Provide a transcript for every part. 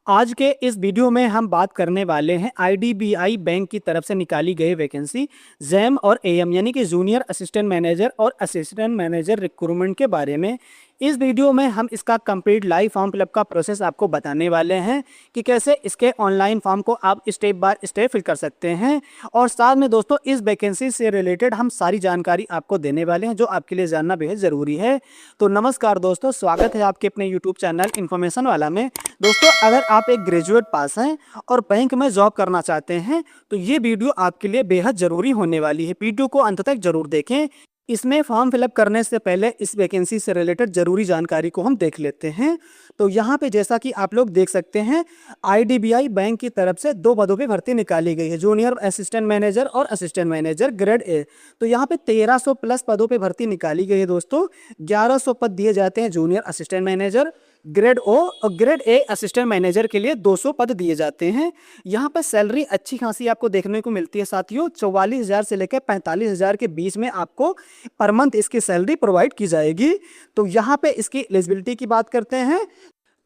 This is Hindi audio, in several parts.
आज के इस वीडियो में हम बात करने वाले हैं आईडीबीआई बैंक की तरफ से निकाली गई वैकेंसी जैम और एएम यानी कि जूनियर असिस्टेंट मैनेजर और असिस्टेंट मैनेजर रिक्रूटमेंट के बारे में। इस वीडियो में हम इसका कंप्लीट लाइव फॉर्म फिलअप का प्रोसेस आपको बताने वाले हैं कि कैसे इसके ऑनलाइन फॉर्म को आप स्टेप बाय स्टेप फिल कर सकते हैं। और साथ में दोस्तों इस वैकेंसी से रिलेटेड हम सारी जानकारी आपको देने वाले हैं जो आपके लिए जानना बेहद ज़रूरी है। तो नमस्कार दोस्तों, स्वागत है आपके अपने यूट्यूब चैनल इन्फॉर्मेशन वाला में। दोस्तों अगर आप एक ग्रेजुएट पास हैं और बैंक में जॉब करना चाहते हैं तो ये वीडियो आपके लिए बेहद ज़रूरी होने वाली है। वीडियो को अंत तक जरूर देखें। इसमें फॉर्म फिलअप करने से पहले इस वैकेंसी से रिलेटेड ज़रूरी जानकारी को हम देख लेते हैं। तो यहाँ पे जैसा कि आप लोग देख सकते हैं आईडीबीआई बैंक की तरफ से 2 पदों पे भर्ती निकाली गई है, जूनियर असिस्टेंट मैनेजर और असिस्टेंट मैनेजर ग्रेड ए। तो यहाँ पे 1300 प्लस पदों पे भर्ती निकाली गई है दोस्तों। 1100 पद दिए जाते हैं जूनियर असिस्टेंट मैनेजर ग्रेड ओ और ग्रेड ए असिस्टेंट मैनेजर के लिए 200 पद दिए जाते हैं। यहाँ पर सैलरी अच्छी खासी आपको देखने को मिलती है साथियों। 44,000 से लेकर 45,000 के बीच में आपको पर मंथ इसकी सैलरी प्रोवाइड की जाएगी। तो यहाँ पे इसकी एलिजिबिलिटी की बात करते हैं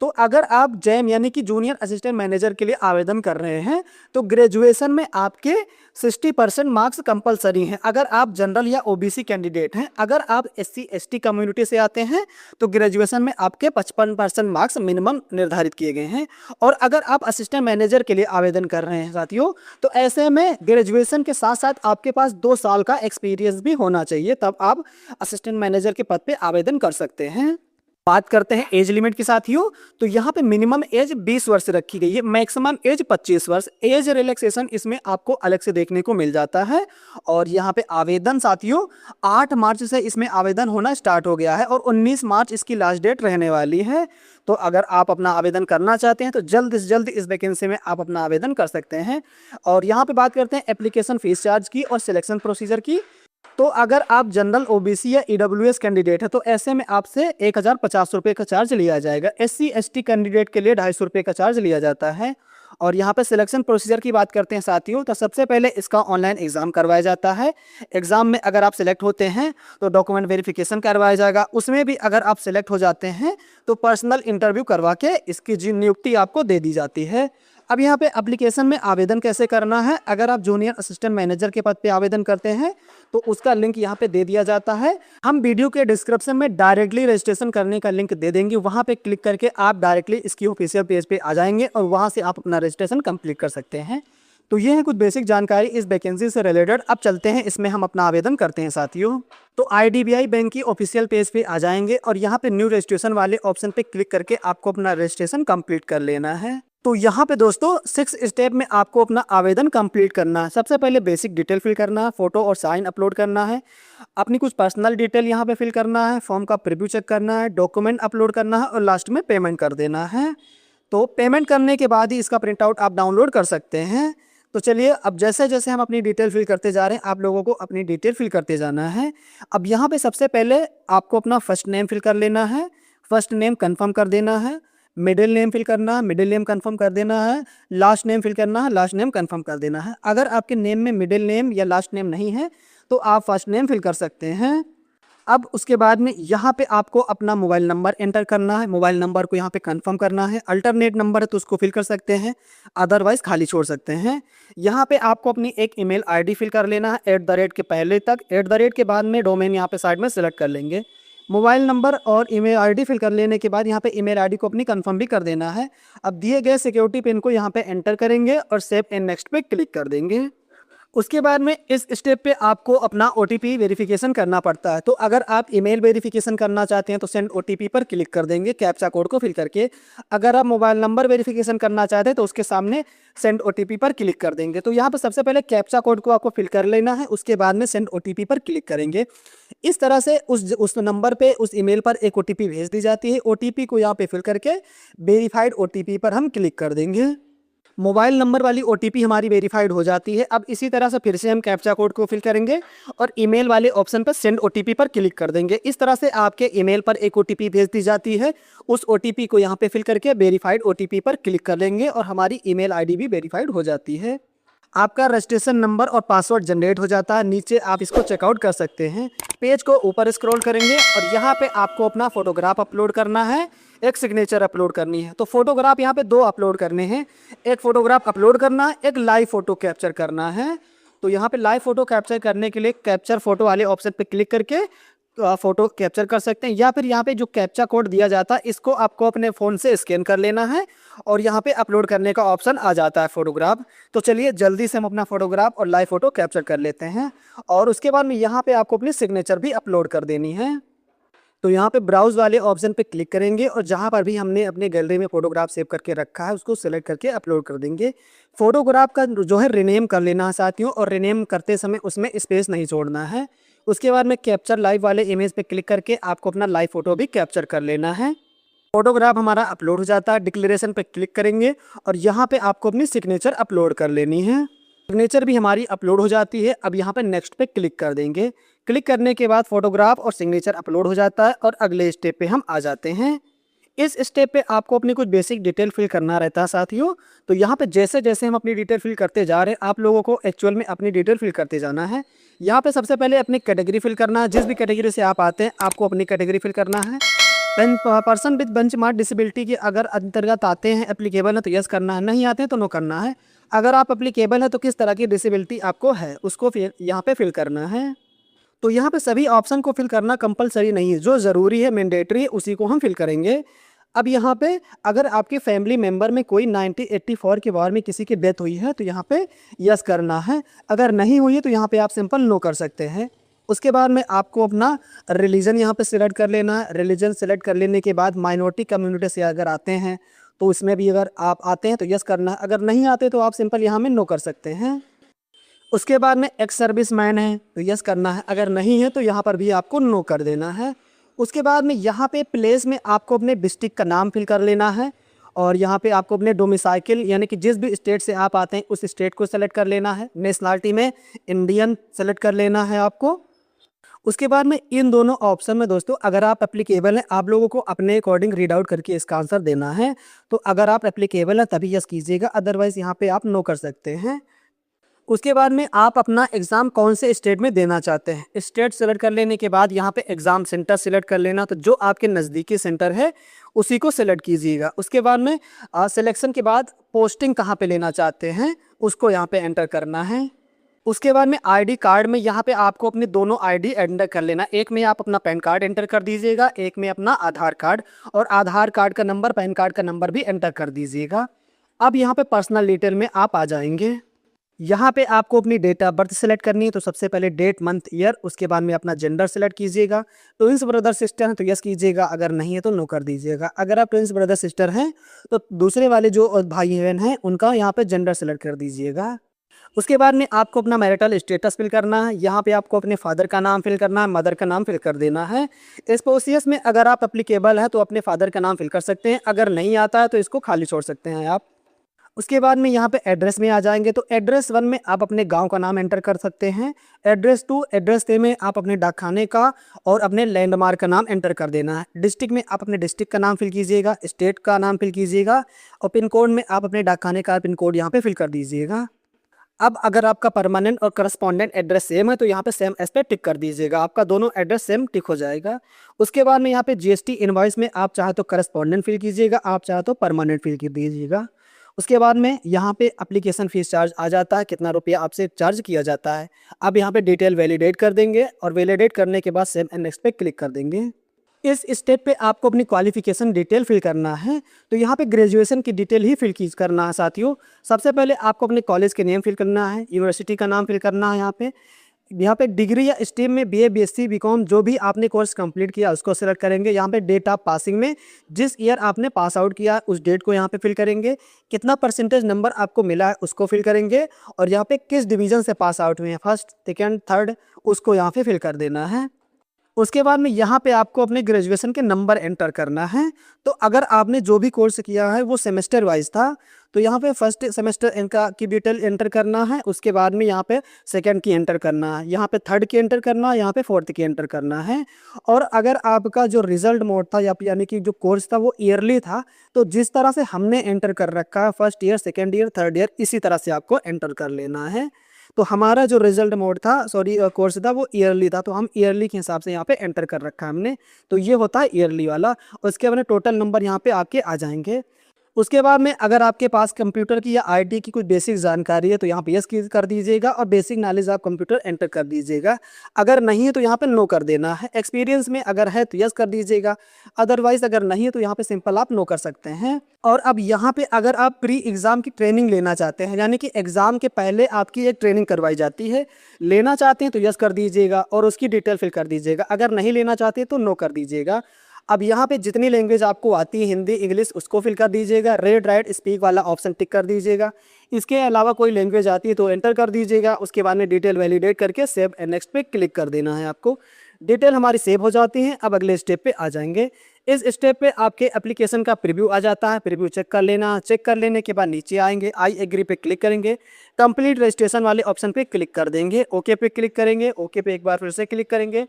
तो अगर आप जैम यानी कि जूनियर असिस्टेंट मैनेजर के लिए आवेदन कर रहे हैं तो ग्रेजुएशन में आपके 60% मार्क्स कंपलसरी हैं। अगर आप जनरल या ओबीसी कैंडिडेट हैं, अगर आप एससी एसटी कम्युनिटी से आते हैं तो ग्रेजुएशन में आपके 55% मार्क्स मिनिमम निर्धारित किए गए हैं। और अगर आप असिस्टेंट मैनेजर के लिए आवेदन कर रहे हैं साथियों तो ऐसे में ग्रेजुएशन के साथ साथ आपके पास 2 साल का एक्सपीरियंस भी होना चाहिए, तब आप असिस्टेंट मैनेजर के पद पर आवेदन कर सकते हैं। बात करते हैं एज लिमिट की साथियों तो यहाँ पे मिनिमम एज 20 वर्ष रखी गई है, मैक्सिमम एज 25 वर्ष। एज रिलैक्सेशन इसमें आपको अलग से देखने को मिल जाता है। और यहाँ पे आवेदन साथियों 8 मार्च से इसमें आवेदन होना स्टार्ट हो गया है और 19 मार्च इसकी लास्ट डेट रहने वाली है। तो अगर आप अपना आवेदन करना चाहते हैं तो जल्द से जल्द इस वैकेंसी में आप अपना आवेदन कर सकते हैं। और यहाँ पे बात करते हैं एप्लीकेशन फीस चार्ज की और सिलेक्शन प्रोसीजर की। तो अगर आप जनरल ओबीसी या ईडब्ल्यूएस कैंडिडेट है तो ऐसे में आपसे 1050 रुपये का चार्ज लिया जाएगा। एससी एसटी कैंडिडेट के लिए 250 रुपये का चार्ज लिया जाता है। और यहाँ पे सिलेक्शन प्रोसीजर की बात करते हैं साथियों तो सबसे पहले इसका ऑनलाइन एग्जाम करवाया जाता है। एग्जाम में अगर आप सिलेक्ट होते हैं तो डॉक्यूमेंट वेरिफिकेशन करवाया जाएगा। उसमें भी अगर आप सिलेक्ट हो जाते हैं तो पर्सनल इंटरव्यू करवा के इसकी जी नियुक्ति आपको दे दी जाती है। अब यहाँ पे एप्लीकेशन में आवेदन कैसे करना है, अगर आप जूनियर असिस्टेंट मैनेजर के पद पे आवेदन करते हैं तो उसका लिंक यहाँ पे दे दिया जाता है। हम वीडियो के डिस्क्रिप्शन में डायरेक्टली रजिस्ट्रेशन करने का लिंक दे देंगे, वहाँ पे क्लिक करके आप डायरेक्टली इसकी ऑफिशियल पेज पे आ जाएंगे और वहाँ से आप अपना रजिस्ट्रेशन कंप्लीट कर सकते हैं। तो ये है कुछ बेसिक जानकारी इस वैकेंसी से रिलेटेड। अब चलते हैं इसमें हम अपना आवेदन करते हैं साथियों। तो आईडीबीआई बैंक की ऑफिशियल पेज पे आ जाएंगे और यहाँ पे न्यू रजिस्ट्रेशन वाले ऑप्शन पे क्लिक करके आपको अपना रजिस्ट्रेशन कंप्लीट कर लेना है। तो यहाँ पे दोस्तों 6 स्टेप में आपको अपना आवेदन कंप्लीट करना है। सबसे पहले बेसिक डिटेल फिल करना है, फोटो और साइन अपलोड करना है, अपनी कुछ पर्सनल डिटेल यहाँ पे फिल करना है, फॉर्म का प्रीव्यू चेक करना है, डॉक्यूमेंट अपलोड करना है और लास्ट में पेमेंट कर देना है। तो पेमेंट करने के बाद ही इसका प्रिंट आउट आप डाउनलोड कर सकते हैं। तो चलिए अब जैसे जैसे हम अपनी डिटेल फिल करते जा रहे हैं आप लोगों को अपनी डिटेल फिल करते जाना है। अब यहाँ पे सबसे पहले आपको अपना फर्स्ट नेम फिल कर लेना है, फर्स्ट नेम कन्फर्म कर देना है। मिडिल नेम फिल करना है, मिडिल नेम कंफर्म कर देना है। लास्ट नेम फिल करना है, लास्ट नेम कंफर्म कर देना है। अगर आपके नेम में मिडिल नेम या लास्ट नेम नहीं है तो आप फर्स्ट नेम फिल कर सकते हैं। अब उसके बाद में यहाँ पे आपको अपना मोबाइल नंबर एंटर करना है, मोबाइल नंबर को यहाँ पे कंफर्म करना है। अल्टरनेट नंबर है तो उसको फिल कर सकते हैं, अदरवाइज खाली छोड़ सकते हैं। यहाँ पे आपको अपनी एक ईमेल आईडी फिल कर लेना है @ के पहले तक, @ के बाद में डोमेन यहाँ पे साइड में सेलेक्ट कर लेंगे। मोबाइल नंबर और ईमेल आईडी फिल कर लेने के बाद यहाँ पे ईमेल आईडी को अपनी कंफर्म भी कर देना है। अब दिए गए सिक्योरिटी पिन को यहाँ पे एंटर करेंगे और सेव एंड नेक्स्ट पे क्लिक कर देंगे। उसके बाद में इस स्टेप पे आपको अपना ओटीपी वेरिफिकेशन करना पड़ता है। तो अगर आप ईमेल वेरिफिकेशन करना चाहते हैं तो सेंड ओटीपी पर क्लिक कर देंगे कैप्चा कोड को फिल करके। अगर आप मोबाइल नंबर वेरिफिकेशन करना चाहते हैं तो उसके सामने सेंड ओटीपी पर क्लिक कर देंगे। तो यहाँ पर सबसे पहले कैप्चा कोड को आपको फिल कर लेना है, उसके बाद में सेंड ओटीपी पर क्लिक करेंगे। इस तरह से उस नंबर पे उस ईमेल पर एक ओटीपी भेज दी जाती है। ओटीपी को यहाँ पे फिल करके वेरीफाइड ओटीपी पर हम क्लिक कर देंगे। मोबाइल नंबर वाली ओटीपी हमारी वेरीफाइड हो जाती है। अब इसी तरह से फिर से हम कैप्चा कोड को फिल करेंगे और ईमेल वाले ऑप्शन पर सेंड ओटीपी पर क्लिक कर देंगे। इस तरह से आपके ईमेल पर एक ओटीपी भेज दी जाती है। उस ओटीपी को यहाँ पे फिल करके वेरीफाइड ओटीपी पर क्लिक कर लेंगे और हमारी ईमेल आईडी भी वेरीफाइड हो जाती है। आपका रजिस्ट्रेशन नंबर और पासवर्ड जनरेट हो जाता है। नीचे आप इसको चेकआउट कर सकते हैं। पेज को ऊपर स्क्रॉल करेंगे और यहाँ पे आपको अपना फोटोग्राफ अपलोड करना है, एक सिग्नेचर अपलोड करनी है। तो फोटोग्राफ यहाँ पे 2 अपलोड करने हैं, एक फोटोग्राफ अपलोड करना है, एक लाइव फोटो कैप्चर करना है। तो यहाँ पे लाइव फोटो कैप्चर करने के लिए कैप्चर फोटो वाले ऑप्शन पे क्लिक करके फोटो कैप्चर कर सकते हैं, या फिर यहाँ पे जो कैप्चा कोड दिया जाता है इसको आपको अपने फ़ोन से स्कैन कर लेना है और यहाँ पे अपलोड करने का ऑप्शन आ जाता है फोटोग्राफ। तो चलिए जल्दी से हम अपना फोटोग्राफ और लाइव फोटो कैप्चर कर लेते हैं और उसके बाद में यहाँ पे आपको अपनी सिग्नेचर भी अपलोड कर देनी है। तो यहाँ पे ब्राउज वाले ऑप्शन पे क्लिक करेंगे और जहाँ पर भी हमने अपने गैलरी में फोटोग्राफ सेव करके रखा है उसको सिलेक्ट करके अपलोड कर देंगे। फोटोग्राफ का जो है रिनेम कर लेना है साथियों, और रिनेम करते समय उसमें स्पेस नहीं छोड़ना है। उसके बाद में कैप्चर लाइव वाले इमेज पे क्लिक करके आपको अपना लाइव फोटो भी कैप्चर कर लेना है। फोटोग्राफ हमारा अपलोड हो जाता है। डिक्लेरेशन पे क्लिक करेंगे और यहाँ पे आपको अपनी सिग्नेचर अपलोड कर लेनी है। सिग्नेचर भी हमारी अपलोड हो जाती है। अब यहाँ पे नेक्स्ट पे क्लिक कर देंगे। क्लिक करने के बाद फोटोग्राफ और सिग्नेचर अपलोड हो जाता है और अगले स्टेप पे हम आ जाते हैं। इस स्टेप पे आपको अपनी कुछ बेसिक डिटेल फिल करना रहता है साथियों। तो यहाँ पे जैसे जैसे हम अपनी डिटेल फिल करते जा रहे हैं आप लोगों को एक्चुअल में अपनी डिटेल फिल करते जाना है। यहाँ पे सबसे पहले अपनी कैटेगरी फिल करना है। जिस भी कैटेगरी से आप आते हैं आपको अपनी कैटेगरी फिल करना है। पर्सन विद बेंचमार्क डिसेबिलिटी के अगर अंतर्गत आते हैं, एप्लीकेबल है तो यस करना है, नहीं आते हैं तो नो करना है। अगर आप एप्लीकेबल है तो किस तरह की डिसेबिलिटी आपको है उसको फिर यहाँ पे फिल करना है। तो यहाँ पे सभी ऑप्शन को फिल करना कंपलसरी नहीं है, जो ज़रूरी है मैंडेटरी है उसी को हम फिल करेंगे। अब यहाँ पे अगर आपके फैमिली मेंबर में कोई 1984 के बारे में किसी की डेथ हुई है तो यहाँ पे यस करना है, अगर नहीं हुई है तो यहाँ पे आप सिंपल नो कर सकते हैं। उसके बाद में आपको अपना रिलीजन यहाँ पे सिलेक्ट कर लेना है। रिलीजन सेलेक्ट कर लेने के बाद माइनॉरिटी कम्युनिटी से अगर आते हैं तो इसमें भी अगर आप आते हैं तो यस करना है, अगर नहीं आते तो आप सिंपल यहाँ में नो कर सकते हैं। उसके बाद में एक्स सर्विस मैन है तो यस करना है, अगर नहीं है तो यहाँ पर भी आपको नो कर देना है। उसके बाद में यहाँ पे प्लेस में आपको अपने डिस्ट्रिक्ट का नाम फिल कर लेना है और यहाँ पे आपको अपने डोमिसाइकिल यानी कि जिस भी स्टेट से आप आते हैं उस स्टेट को सेलेक्ट कर लेना है। नेशनलिटी में इंडियन सेलेक्ट कर लेना है आपको। उसके बाद में इन दोनों ऑप्शन में दोस्तों अगर आप एप्लीकेबल हैं आप लोगों को अपने अकॉर्डिंग रीड आउट करके इसका आंसर देना है। तो अगर आप एप्लीकेबल हैं तभी यस कीजिएगा, अदरवाइज़ यहाँ पे आप नो कर सकते हैं। उसके बाद में आप अपना एग्ज़ाम कौन से स्टेट में देना चाहते हैं, स्टेट सेलेक्ट कर लेने के बाद यहाँ पे एग्ज़ाम सेंटर सेलेक्ट कर लेना। तो जो आपके नज़दीकी सेंटर है उसी को सेलेक्ट कीजिएगा। उसके बाद में सिलेक्शन के बाद पोस्टिंग कहाँ पे लेना चाहते हैं उसको यहाँ पे एंटर करना है। उसके बाद में आईडी कार्ड में यहाँ पे आपको अपने दोनों आईडी एंटर कर लेना। एक में आप अपना पैन कार्ड एंटर कर दीजिएगा, एक में अपना आधार कार्ड, और आधार कार्ड का नंबर पैन कार्ड का नंबर भी एंटर कर दीजिएगा। अब यहाँ पे पर्सनल डिटेल में आप आ जाएंगे। यहाँ पे आपको अपनी डेट ऑफ बर्थ सेलेक्ट करनी है। तो सबसे पहले डेट, मंथ, ईयर, उसके बाद में अपना जेंडर सेलेक्ट कीजिएगा। ट्विंस ब्रदर सिस्टर हैं तो यस कीजिएगा, अगर नहीं है तो नो कर दीजिएगा। अगर आप ट्विंस ब्रदर सिस्टर हैं तो दूसरे वाले जो भाई बहन हैं उनका यहाँ पे जेंडर सेलेक्ट कर दीजिएगा। उसके बाद में आपको अपना मैरिटल स्टेटस फिल करना है। यहाँ पे आपको अपने फादर का नाम फिल करना है, मदर का नाम फिल कर देना है। स्पोसियस में अगर आप एप्लीकेबल है तो अपने फादर का नाम फिल कर सकते हैं, अगर नहीं आता है तो इसको खाली छोड़ सकते हैं आप। उसके बाद में यहाँ पे एड्रेस में आ जाएंगे। तो एड्रेस 1 में आप अपने गांव का नाम एंटर कर सकते हैं। एड्रेस 2, एड्रेस 3 में आप अपने डाकखाने का और अपने लैंडमार्क का नाम एंटर कर देना है। डिस्ट्रिक्ट में आप अपने डिस्ट्रिक्ट का नाम फिल कीजिएगा, स्टेट का नाम फिल कीजिएगा, और पिन कोड में आप अपने डाकखाने का पिन कोड यहाँ पे फिल कर दीजिएगा। अब अगर आपका परमानेंट और करस्पॉन्डेंट एड्रेस सेम है तो यहाँ पे सेम एस पे टिक कर दीजिएगा, आपका दोनों एड्रेस सेम टिक हो जाएगा। उसके बाद में यहाँ पे जीएसटी इनवॉइस में आप चाहे तो करस्पॉन्डेंट फिल कीजिएगा, आप चाहे तो परमानेंट फिल कर दीजिएगा। उसके बाद में यहाँ पे एप्लीकेशन फ़ीस चार्ज आ जाता है, कितना रुपया आपसे चार्ज किया जाता है। अब यहाँ पे डिटेल वैलिडेट कर देंगे और वैलिडेट करने के बाद सेम एंड नेक्स्ट पे क्लिक कर देंगे। इस स्टेप पे आपको अपनी क्वालिफिकेशन डिटेल फिल करना है। तो यहाँ पे ग्रेजुएशन की डिटेल ही फिल करना है साथियों। सबसे पहले आपको अपने कॉलेज के नेम फिल करना है, यूनिवर्सिटी का नाम फिल करना है। यहाँ पे डिग्री या स्ट्रीम में बीए, बीएससी, बीकॉम जो भी आपने कोर्स कंप्लीट किया उसको सेलेक्ट करेंगे। यहाँ पे डेट ऑफ पासिंग में जिस ईयर आपने पास आउट किया उस डेट को यहाँ पे फिल करेंगे। कितना परसेंटेज नंबर आपको मिला है उसको फिल करेंगे, और यहाँ पे किस डिवीज़न से पास आउट हुए हैं, फर्स्ट, सेकेंड, थर्ड, उसको यहाँ पे फिल कर देना है। उसके बाद में यहाँ पे आपको अपने ग्रेजुएशन के नंबर एंटर करना है। तो अगर आपने जो भी कोर्स किया है वो सेमेस्टर वाइज था, तो यहाँ पे फर्स्ट सेमेस्टर इनका की डिटेल एंटर करना है, उसके बाद में यहाँ पे सेकंड की एंटर करना है, यहाँ पे थर्ड की एंटर करना है, यहाँ पे फोर्थ की एंटर करना है। और अगर आपका जो रिजल्ट मोड था या यानी कि जो कोर्स था वो ईयरली था, तो जिस तरह से हमने एंटर कर रखा है first year, second year, third year, इसी तरह से आपको एंटर कर लेना है। तो हमारा जो रिजल्ट मोड था, सॉरी कोर्स था, वो ईयरली था, तो हम ईयरली के हिसाब से यहाँ पे एंटर कर रखा है हमने। तो ये होता है ईयरली वाला। उसके बाद टोटल नंबर यहाँ पे आपके आ जाएंगे। उसके बाद में अगर आपके पास कंप्यूटर की या आईटी की कोई बेसिक जानकारी है तो यहाँ पे यस कर दीजिएगा और बेसिक नॉलेज आप कंप्यूटर एंटर कर दीजिएगा। अगर नहीं है तो यहाँ पे नो कर देना है। एक्सपीरियंस में अगर है तो यस कर दीजिएगा, अदरवाइज अगर नहीं है तो यहाँ पे सिंपल आप नो कर सकते हैं। और अब यहाँ पे अगर आप प्री एग्जाम की ट्रेनिंग लेना चाहते हैं, यानी कि एग्जाम के पहले आपकी एक ट्रेनिंग करवाई जाती है, लेना चाहते हैं तो यस कर दीजिएगा और उसकी डिटेल फिल कर दीजिएगा। अगर नहीं लेना चाहते तो नो कर दीजिएगा। अब यहाँ पे जितनी लैंग्वेज आपको आती है, हिंदी, इंग्लिश, उसको फिल कर दीजिएगा। रेड राइट स्पीक वाला ऑप्शन टिक कर दीजिएगा। इसके अलावा कोई लैंग्वेज आती है तो एंटर कर दीजिएगा। उसके बाद में डिटेल वैलिडेट करके सेव एंड नेक्स्ट पे क्लिक कर देना है आपको। डिटेल हमारी सेव हो जाती है। अब अगले स्टेप पे आ जाएंगे। इस स्टेप पे आपके एप्लीकेशन का प्रीव्यू आ जाता है, प्रीव्यू चेक कर लेना। चेक कर लेने के बाद नीचे आएंगे, आई एग्री पे क्लिक करेंगे, कंप्लीट रजिस्ट्रेशन वाले ऑप्शन पे क्लिक कर देंगे, ओके पे क्लिक करेंगे, ओके पे एक बार फिर से क्लिक करेंगे।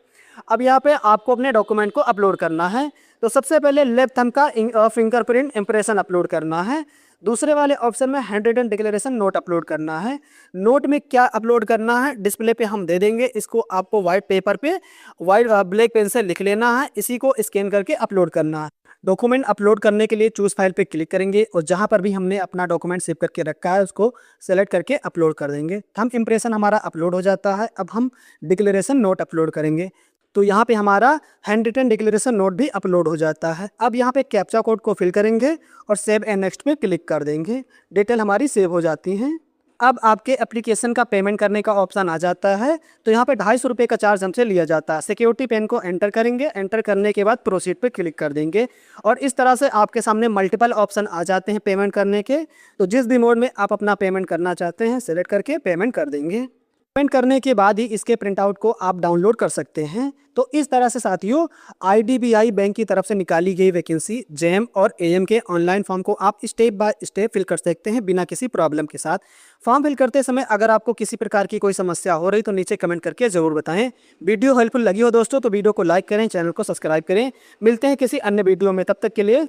अब यहाँ पे आपको अपने डॉक्यूमेंट को अपलोड करना है। तो सबसे पहले लेफ्ट थंब का फिंगरप्रिंट इंप्रेशन अपलोड करना है। दूसरे वाले ऑप्शन में hand written declaration note upload करना है। नोट में क्या अपलोड करना है डिस्प्ले पे हम दे देंगे, इसको आपको वाइट पेपर पे वाइट ब्लैक पेन से लिख लेना है, इसी को स्कैन करके अपलोड करना है। डॉक्यूमेंट अपलोड करने के लिए चूज फाइल पे क्लिक करेंगे और जहां पर भी हमने अपना डॉक्यूमेंट सेव करके रखा है उसको सेलेक्ट करके अपलोड कर देंगे। थंब इंप्रेशन हमारा अपलोड हो जाता है। अब हम डिक्लेरेशन नोट अपलोड करेंगे, तो यहाँ पे हमारा हैंड रिटन डिक्लेरेशन नोट भी अपलोड हो जाता है। अब यहाँ पे कैप्चा कोड को फिल करेंगे और सेव एंड नेक्स्ट पे क्लिक कर देंगे। डिटेल हमारी सेव हो जाती हैं। अब आपके एप्लीकेशन का पेमेंट करने का ऑप्शन आ जाता है। तो यहाँ पे 250 रुपये का चार्ज हमसे लिया जाता है। सिक्योरिटी पिन को एंटर करेंगे, एंटर करने के बाद प्रोसीड पे क्लिक कर देंगे और इस तरह से आपके सामने मल्टीपल ऑप्शन आ जाते हैं पेमेंट करने के। तो जिस भी मोड में आप अपना पेमेंट करना चाहते हैं सेलेक्ट करके पेमेंट कर देंगे। पेमेंट करने के बाद ही इसके प्रिंट आउट को आप डाउनलोड कर सकते हैं। तो इस तरह से साथियों आईडीबीआई बैंक की तरफ से निकाली गई वैकेंसी जेम और एएम के ऑनलाइन फॉर्म को आप स्टेप बाय स्टेप फिल कर सकते हैं बिना किसी प्रॉब्लम के साथ। फॉर्म फिल करते समय अगर आपको किसी प्रकार की कोई समस्या हो रही तो नीचे कमेंट करके जरूर बताएं। वीडियो हेल्पफुल लगी हो दोस्तों तो वीडियो को लाइक करें, चैनल को सब्सक्राइब करें। मिलते हैं किसी अन्य वीडियो में, तब तक के लिए